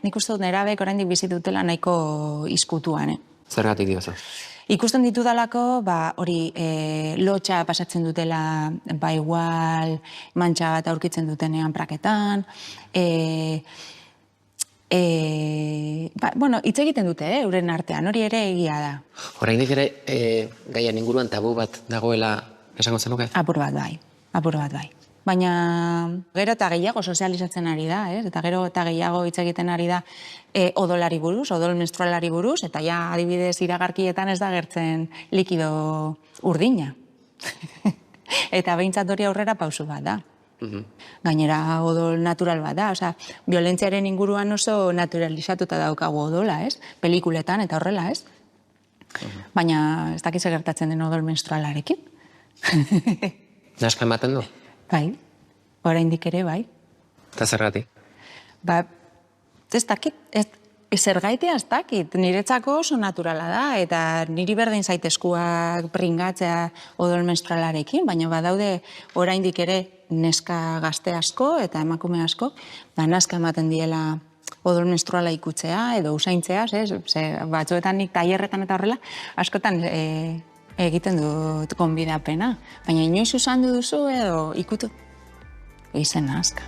nik uste dut nerabeek oraindik bizi dutela nahiko izkutuan, Zergatik diozu? Ikusten ditudalako, hori lotxa pasatzen dutela, igual, mantxa bat aurkitzen dutenean praketan, hitz egiten dute, euren artean, hori ere egia da. Oraindik ere, gaian inguruan tabu bat dagoela esango zenuke? Apur bat bai. Baina gero eta gehiago sozializatzen ari da, eta gero eta gehiago hitz egiten ari da odolari buruz, odol menstrualari buruz, eta ja adibidez iragarkietan ez da gertzen likido urdina. Eta behintzat hori aurrera pausu bat da. Gainera odol natural bat da, osea, violentziaren inguruan oso naturalizatuta daukagu odola, pelikuletan eta horrela, Baina ez dakiz gertatzen den odol menstrualarekin. Naska ematen du? Bai, oraindik ere bai. Eta zergatik? Ez dakit, zergaitea ez dakit, niretzako oso naturala da, eta niri berdin zait eskuak pringatzea odol menstrualarekin, baina badaude oraindik ere neska gazte asko eta emakume asko, naska ematen diela odol menstruala ikutzea edo usaintzea, batzuetan nik tailerretan eta horrela, askotan egiten dut gonbidapena, baina inoiz usandu duzu edo ikutu. Izen naska.